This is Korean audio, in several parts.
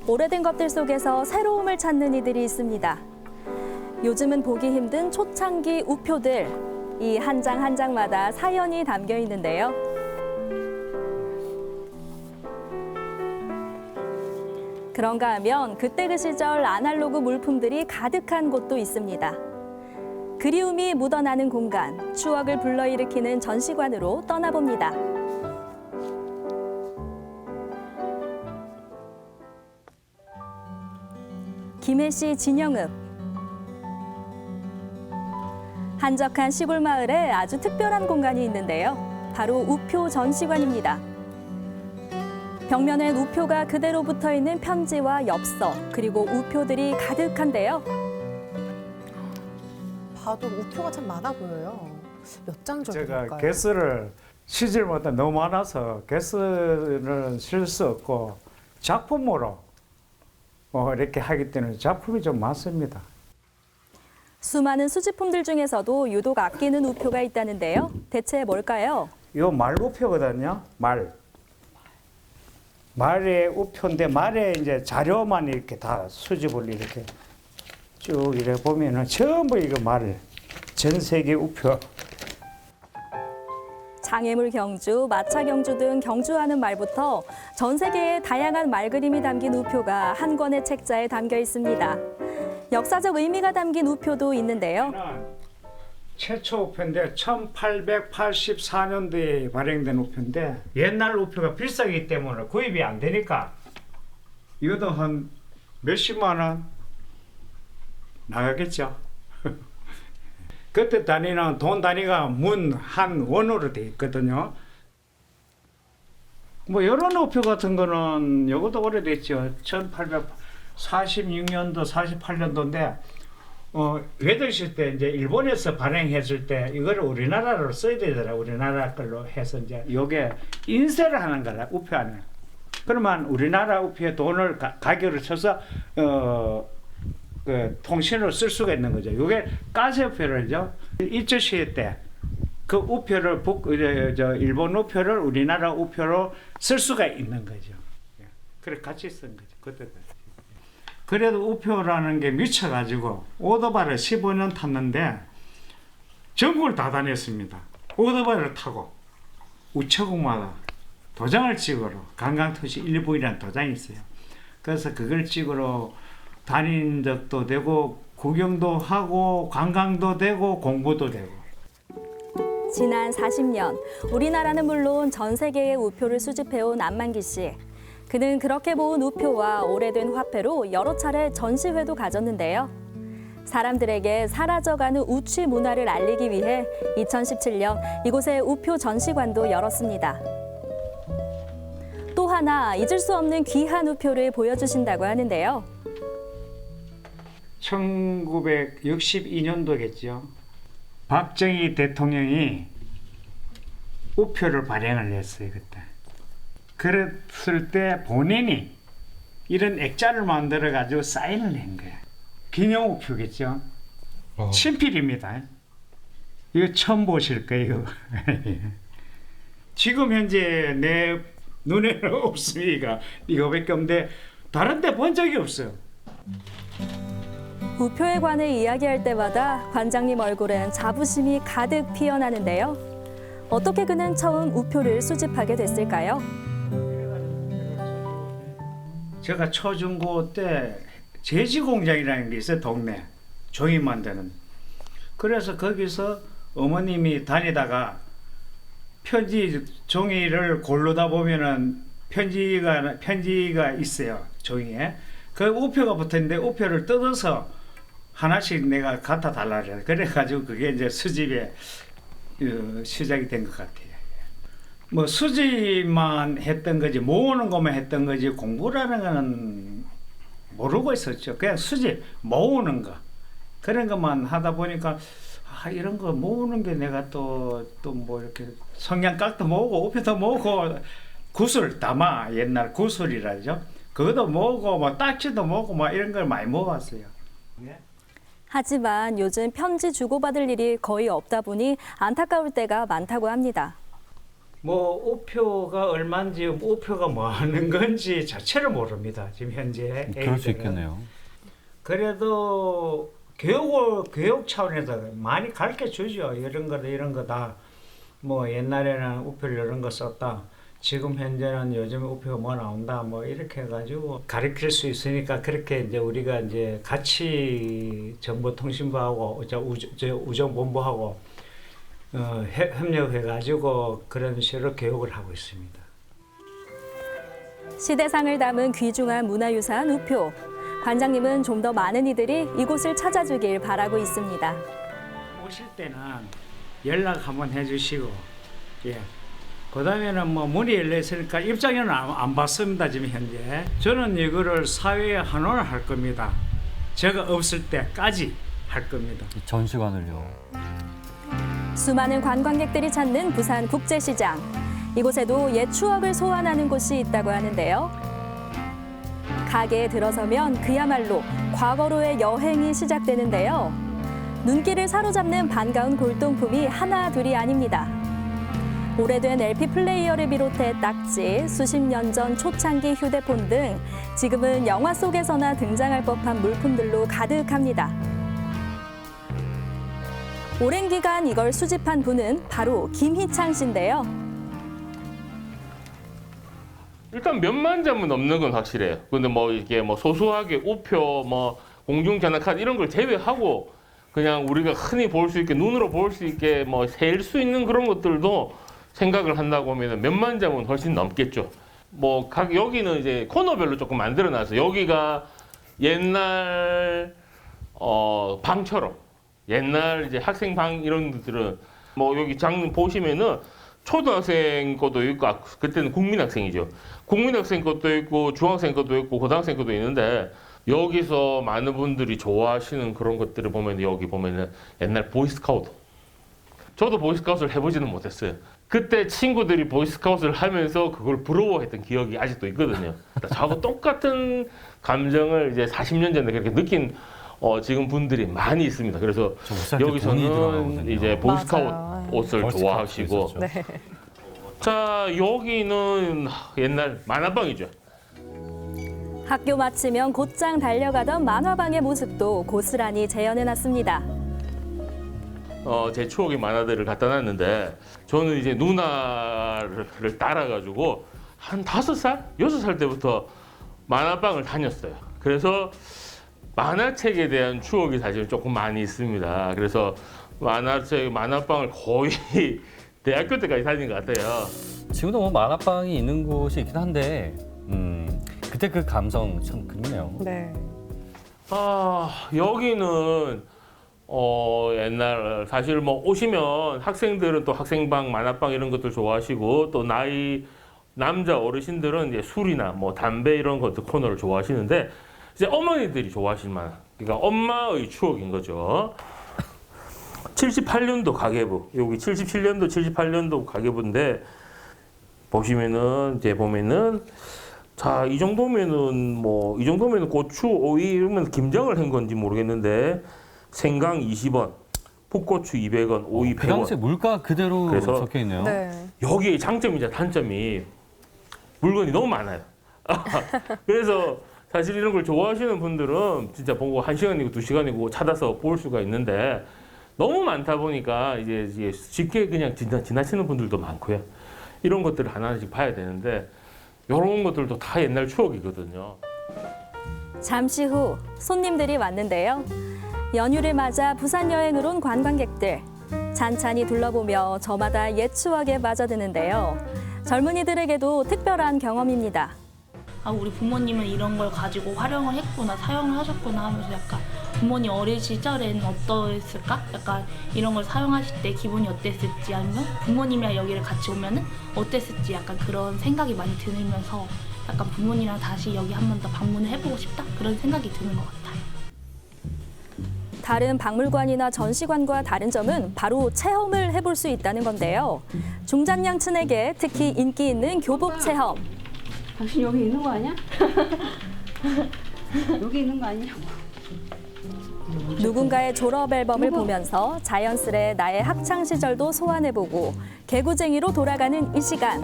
오래된 것들 속에서 새로움을 찾는 이들이 있습니다. 요즘은 보기 힘든 초창기 우표들, 이 한 장 한 장마다 사연이 담겨 있는데요. 그런가 하면 그때 그 시절 아날로그 물품들이 가득한 곳도 있습니다. 그리움이 묻어나는 공간, 추억을 불러일으키는 전시관으로 떠나봅니다. 김해시 진영읍. 한적한 시골 마을에 아주 특별한 공간이 있는데요. 바로 우표 전시관입니다. 벽면엔 우표가 그대로 붙어있는 편지와 엽서, 그리고 우표들이 가득한데요. 봐도 우표가 참 많아 보여요. 몇 장 정도 제가 될까요? 개수를 시절마다 너무 많아서 개수는 실 수 없고 작품으로 이렇게 하기 때문에 작품이 좀 많습니다. 수많은 수집품들 중에서도 유독 아끼는 우표가 있다는데요. 대체 뭘까요? 이거 말 우표거든요. 말의 우표인데 말에 이제 자료만 이렇게 다 수집을 이렇게 쭉 이렇게 보면은 전부 이거 전 세계 우표. 장애물 경주, 마차 경주 등 경주하는 말부터 전 세계의 다양한 말 그림이 담긴 우표가 한 권의 책자에 담겨 있습니다. 역사적 의미가 담긴 우표도 있는데요. 최초 우표인데 1884년도에 발행된 우표인데 옛날 우표가 비싸기 때문에 구입이 안 되니까 이것도 한 몇십만 원 나가겠죠. 그때 단위는 돈 단위가 문 한 원으로 돼 있거든요. 뭐 이런 우표 같은 거는 이것도 오래됐죠. 1846년도 48년도인데 외도실 때 이제 일본에서 발행했을 때 이거를 우리나라로 써야 되더라. 우리나라 걸로 해서 이제 요게 인쇄를 하는 거라 우표 안에. 그러면 우리나라 우표에 돈을 가격을 쳐서 그 통신으로 쓸 수가 있는 거죠. 이게 가세우표를죠. 일제 시대 때 그 우표를 일본 우표를 우리나라 우표로 쓸 수가 있는 거죠. 그래 같이 쓴 거죠. 그때. 그래도 우표라는 게 미쳐가지고 오토바이를 15년 탔는데 전국을 다 다녔습니다. 오토바이를 타고 우체국마다 도장을 찍으러 관광토시 일부이라는 도장이 있어요. 그래서 그걸 찍으러 다닌 적도 되고 구경도 하고 관광도 되고 공부도 되고. 지난 40년, 우리나라는 물론 전 세계의 우표를 수집해온 안만기 씨. 그는 그렇게 모은 우표와 오래된 화폐로 여러 차례 전시회도 가졌는데요. 사람들에게 사라져가는 우취 문화를 알리기 위해 2017년 이곳에 우표 전시관도 열었습니다. 또 하나 잊을 수 없는 귀한 우표를 보여주신다고 하는데요. 1962년도겠죠. 박정희 대통령이 우표를 발행을 했어요, 그때. 그랬을 때 본인이 이런 액자를 만들어 가지고 사인을 한 거예요. 기념 우표겠죠. 친필입니다. 이거 처음 보실 거예요. 지금 현재 내 눈에는 없으니까 이거밖에 없는데 다른 데 본 적이 없어요. 우표에 관해 이야기할 때마다 관장님 얼굴엔 자부심이 가득 피어나는데요. 어떻게 그는 처음 우표를 수집하게 됐을까요? 제가 초중고 때 제지공장이라는 게 있어요. 동네 종이 만드는. 그래서 거기서 어머님이 다니다가 편지 종이를 고르다 보면은 편지가 있어요. 종이에. 그 우표가 붙어있는데 우표를 뜯어서 하나씩 내가 갖다 달라 그래. 그래가지고 그게 이제 수집의 시작이 된 것 같아요. 뭐 수집만 했던 거지 모으는 것만 했던 거지 공부라는 거는 모르고 있었죠. 그냥 수집 모으는 거 그런 것만 하다 보니까 이런 거 모으는 게 내가 또 뭐 이렇게 성냥깍도 모으고 우표도 모으고 구슬 담아 옛날 구슬이라죠. 그것도 모으고 뭐 딱지도 모으고 뭐 이런 걸 많이 모았어요. 하지만 요즘 편지 주고받을 일이 거의 없다 보니 안타까울 때가 많다고 합니다. 뭐 우표가 얼마인지 우표가 뭐 하는 건지 자체를 모릅니다. 지금 현재. 그럴 수 애기들은. 있겠네요. 그래도 교육 차원에서 많이 가르쳐 주죠. 이런 거다. 뭐 옛날에는 우표를 이런 거 썼다. 지금 현재는 요즘 우표가 뭐 나온다. 뭐 이렇게 해가지고 가르칠 수 있으니까 그렇게 이제 우리가 이제 같이 정보통신부하고 우정본부하고 협력해가지고 그런 식으로 교육을 하고 있습니다. 시대상을 담은 귀중한 문화유산 우표. 관장님은 좀 더 많은 이들이 이곳을 찾아주길 바라고 있습니다. 오실 때는 연락 한번 해주시고, 예. 그 다음에는 뭐 문이 열려 있으니까 입장료는 안 받습니다. 지금 현재. 저는 이거를 사회에 환원을 할 겁니다. 제가 없을 때까지 할 겁니다. 전시관을요. 수많은 관광객들이 찾는 부산 국제시장. 이곳에도 옛 추억을 소환하는 곳이 있다고 하는데요. 가게에 들어서면 그야말로 과거로의 여행이 시작되는데요. 눈길을 사로잡는 반가운 골동품이 하나 둘이 아닙니다. 오래된 LP 플레이어를 비롯해 딱지, 수십 년 전 초창기 휴대폰 등 지금은 영화 속에서나 등장할 법한 물품들로 가득합니다. 오랜 기간 이걸 수집한 분은 바로 김희창 씨인데요. 일단 몇만 점은 넘는 건 확실해요. 근데 뭐 이렇게 뭐 소소하게 우표, 뭐 공중전화카드 이런 걸 제외하고 그냥 우리가 흔히 볼 수 있게 눈으로 볼 수 있게 뭐 셀 수 있는 그런 것들도 생각을 한다고 하면 몇만 점은 훨씬 넘겠죠. 뭐 각 여기는 이제 코너별로 조금 만들어놔서 여기가 옛날 방처럼 옛날 이제 학생 방 이런 것들은 뭐 여기 장 보시면은 초등학생 것도 있고 그때는 국민학생이죠. 국민학생 것도 있고 중학생 것도 있고 고등학생 것도 있는데 여기서 많은 분들이 좋아하시는 그런 것들을 보면 여기 보면은 옛날 보이스카우트. 저도 보이스카우트를 해보지는 못했어요. 그때 친구들이 보이스카우트를 하면서 그걸 부러워했던 기억이 아직도 있거든요. 저하고 똑같은 감정을 이제 40년 전에 그렇게 느낀 지금 분들이 많이 있습니다. 그래서 여기서는 이제 보이스카우트 맞아요. 옷을 좋아하시고 네. 자 여기는 옛날 만화방이죠. 학교 마치면 곧장 달려가던 만화방의 모습도 고스란히 재현해놨습니다. 제 추억의 만화들을 갖다 놨는데 저는 이제 누나를 따라가지고 한 5살? 6살 때부터 만화방을 다녔어요. 그래서 만화책에 대한 추억이 사실 조금 많이 있습니다. 그래서 만화방을 거의 대학교 때까지 다닌 것 같아요. 지금도 뭐 만화방이 있는 곳이 있긴 한데 그때 그 감성 참 그립네요. 네. 여기는 옛날 사실 뭐 오시면 학생들은 또 학생방, 만화방 이런 것들 좋아하시고 또 남자 어르신들은 이제 술이나 뭐 담배 이런 것들 코너를 좋아하시는데 이제 어머니들이 좋아하실 만한 그러니까 엄마의 추억인 거죠. 78년도 가계부 여기 77년도, 78년도 가계부인데 보시면은 이제 보면은 자 이 정도면은 고추, 오이 이러면 김장을 한 건지 모르겠는데 생강 20원, 풋고추 200원, 오이 100원. 그 당시 물가 그대로 그래서 적혀 있네요. 네. 여기의 장점이자 단점이 물건이 너무 많아요. 그래서 사실 이런 걸 좋아하시는 분들은 진짜 보고 1시간이고 2시간이고 찾아서 볼 수가 있는데 너무 많다 보니까 이제 쉽게 그냥 지나치는 분들도 많고요. 이런 것들을 하나씩 봐야 되는데 이런 것들도 다 옛날 추억이거든요. 잠시 후 손님들이 왔는데요. 연휴를 맞아 부산 여행을 온 관광객들. 찬찬히 둘러보며 저마다 옛 추억에 빠져드는데요. 젊은이들에게도 특별한 경험입니다. 우리 부모님은 이런 걸 가지고 활용을 했구나, 사용을 하셨구나 하면서 약간 부모님 어린 시절에는 어떠했을까? 약간 이런 걸 사용하실 때 기분이 어땠을지 아니면 부모님이랑 여기를 같이 오면은 어땠을지 약간 그런 생각이 많이 들면서 약간 부모님이랑 다시 여기 한 번 더 방문을 해보고 싶다? 그런 생각이 드는 것 같아요. 다른 박물관이나 전시관과 다른 점은 바로 체험을 해볼 수 있다는 건데요. 중장년층에게 특히 인기 있는 교복 체험. 당신 여기 있는 거 아니야? 여기 있는 거 아니냐고. 누군가의 졸업 앨범을 보면서 자연스레 나의 학창 시절도 소환해보고 개구쟁이로 돌아가는 이 시간.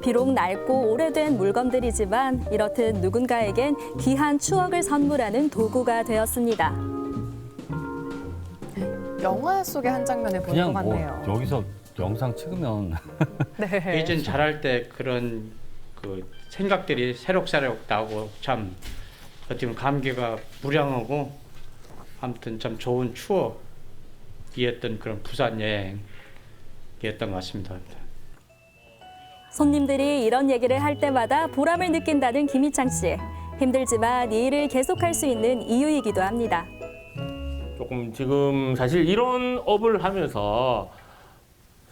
비록 낡고 오래된 물건들이지만 이렇듯 누군가에겐 귀한 추억을 선물하는 도구가 되었습니다. 영화 속의 한 장면을 본 것 그냥 뭐 같네요. 여기서 영상 찍으면 네. 예전 잘할 때 그런 그 생각들이 새록새록 나고 참 어떻게 보면 감개가 무량하고 아무튼 참 좋은 추억이었던 그런 부산 여행이었던 것 같습니다. 손님들이 이런 얘기를 할 때마다 보람을 느낀다는 김희창 씨. 힘들지만 이 일을 계속할 수 있는 이유이기도 합니다. 조금 지금 사실 이런 업을 하면서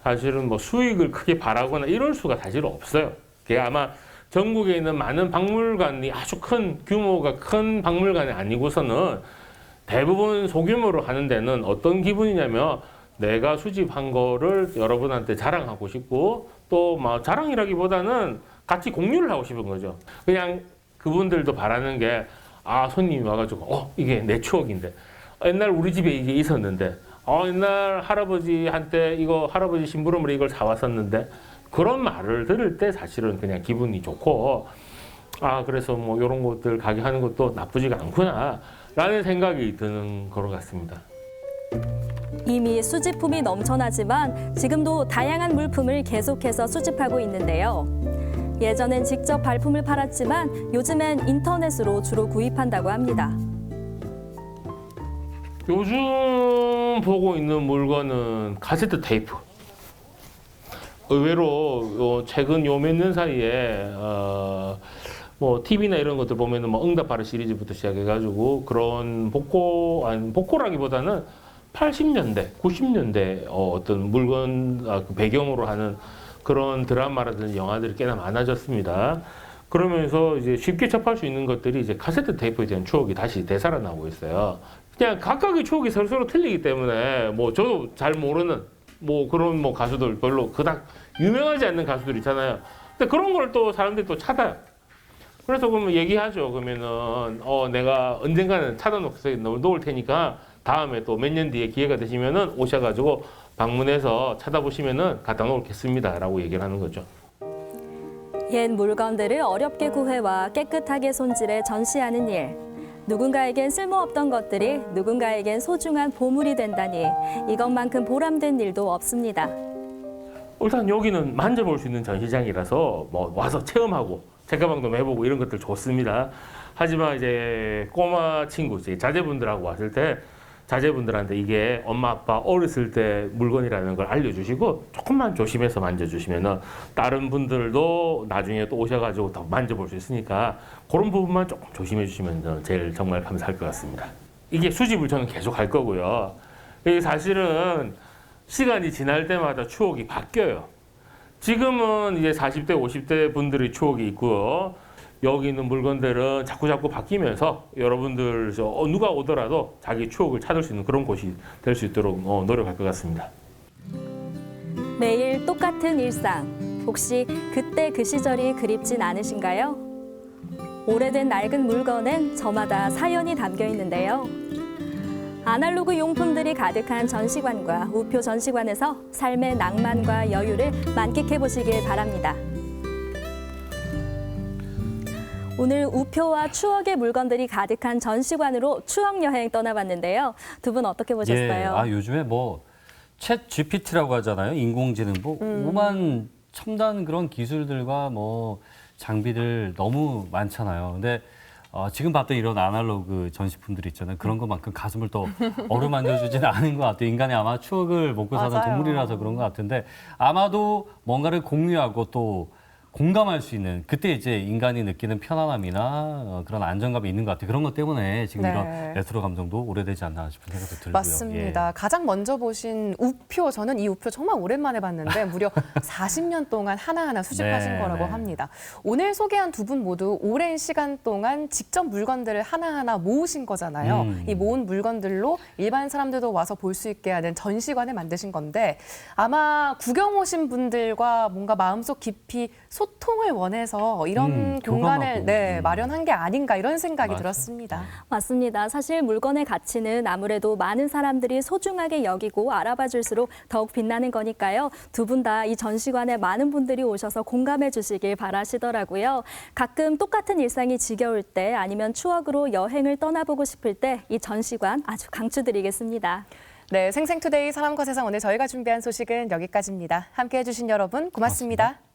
사실은 뭐 수익을 크게 바라거나 이럴 수가 사실 없어요. 그게 아마 전국에 있는 많은 박물관이 아주 큰 규모가 큰 박물관이 아니고서는 대부분 소규모로 하는 데는 어떤 기분이냐면 내가 수집한 거를 여러분한테 자랑하고 싶고 또 막 자랑이라기보다는 같이 공유를 하고 싶은 거죠. 그냥 그분들도 바라는 게 손님이 와가지고 이게 내 추억인데 옛날 우리 집에 이게 있었는데 옛날 할아버지한테 이거 할아버지 심부름으로 이걸 사왔었는데 그런 말을 들을 때 사실은 그냥 기분이 좋고 그래서 뭐 이런 것들 가게 하는 것도 나쁘지가 않구나 라는 생각이 드는 것 같습니다. 이미 수집품이 넘쳐나지만 지금도 다양한 물품을 계속해서 수집하고 있는데요. 예전엔 직접 발품을 팔았지만 요즘엔 인터넷으로 주로 구입한다고 합니다. 요즘 보고 있는 물건은 카세트 테이프. 의외로 최근 요 몇 년 사이에 뭐 TV나 이런 것들 보면은 뭐 응답하라 시리즈부터 시작해가지고 그런 복고라기보다는 80년대, 90년대 어떤 물건 그 배경으로 하는 그런 드라마라든지 영화들이 꽤나 많아졌습니다. 그러면서 이제 쉽게 접할 수 있는 것들이 이제 카세트 테이프에 대한 추억이 다시 되살아나고 있어요. 그냥 각각의 추억이 서로 틀리기 때문에 뭐 저도 잘 모르는 뭐 그런 뭐 가수들 별로 그닥 유명하지 않는 가수들 있잖아요. 근데 그런 걸 또 사람들이 또 찾아요. 그래서 그러면 얘기하죠. 그러면은 내가 언젠가는 찾아놓고서 놓을 테니까 다음에 또 몇 년 뒤에 기회가 되시면은 오셔가지고 방문해서 찾아보시면은 갖다 놓겠습니다라고 얘기를 하는 거죠. 옛 물건들을 어렵게 구해와 깨끗하게 손질해 전시하는 일. 누군가에겐 쓸모없던 것들이 누군가에겐 소중한 보물이 된다니 이것만큼 보람된 일도 없습니다. 일단 여기는 만져볼 수 있는 전시장이라서 뭐 와서 체험하고 책가방도 해보고 이런 것들 좋습니다. 하지만 이제 꼬마 친구, 이제 자제분들하고 왔을 때 자제분들한테 이게 엄마 아빠 어렸을 때 물건이라는 걸 알려주시고 조금만 조심해서 만져주시면은 다른 분들도 나중에 또 오셔가지고 더 만져볼 수 있으니까 그런 부분만 조금 조심해 주시면 제일 정말 감사할 것 같습니다. 이게 수집을 저는 계속 할 거고요. 이게 사실은 시간이 지날 때마다 추억이 바뀌어요. 지금은 이제 40대, 50대 분들의 추억이 있고요. 여기 있는 물건들은 자꾸 바뀌면서 여러분들 누가 오더라도 자기 추억을 찾을 수 있는 그런 곳이 될 수 있도록 노력할 것 같습니다. 매일 똑같은 일상. 혹시 그때 그 시절이 그립진 않으신가요? 오래된 낡은 물건엔 저마다 사연이 담겨 있는데요. 아날로그 용품들이 가득한 전시관과 우표 전시관에서 삶의 낭만과 여유를 만끽해 보시길 바랍니다. 오늘 우표와 추억의 물건들이 가득한 전시관으로 추억 여행 떠나봤는데요. 두 분 어떻게 보셨어요? 요즘에 뭐 챗 GPT라고 하잖아요. 인공지능 오만 첨단 그런 기술들과 뭐 장비들 너무 많잖아요. 근데 지금 봤던 이런 아날로그 전시품들 있잖아요. 그런 것만큼 가슴을 또 어루만져주지는 않은 것 같아요. 인간이 아마 추억을 먹고 사는 맞아요. 동물이라서 그런 것 같은데 아마도 뭔가를 공유하고 또 공감할 수 있는 그때 이제 인간이 느끼는 편안함이나 그런 안정감이 있는 것 같아요. 그런 것 때문에 지금 네. 이런 레트로 감정도 오래되지 않나 싶은 생각도 들고요. 맞습니다. 가장 먼저 보신 우표, 저는 이 우표 정말 오랜만에 봤는데 무려 40년 동안 하나하나 수집하신 네, 거라고 네. 합니다. 오늘 소개한 두 분 모두 오랜 시간 동안 직접 물건들을 하나하나 모으신 거잖아요. 이 모은 물건들로 일반 사람들도 와서 볼 수 있게 하는 전시관을 만드신 건데 아마 구경 오신 분들과 뭔가 마음속 깊이 소통을 원해서 이런 공간을 교감하고. 마련한 게 아닌가 이런 생각이 맞아요. 들었습니다. 맞습니다. 사실 물건의 가치는 아무래도 많은 사람들이 소중하게 여기고 알아봐 줄수록 더욱 빛나는 거니까요. 두 분 다 이 전시관에 많은 분들이 오셔서 공감해 주시길 바라시더라고요. 가끔 똑같은 일상이 지겨울 때 아니면 추억으로 여행을 떠나보고 싶을 때 이 전시관 아주 강추드리겠습니다. 네, 생생투데이 사람과 세상 오늘 저희가 준비한 소식은 여기까지입니다. 함께해 주신 여러분 고맙습니다.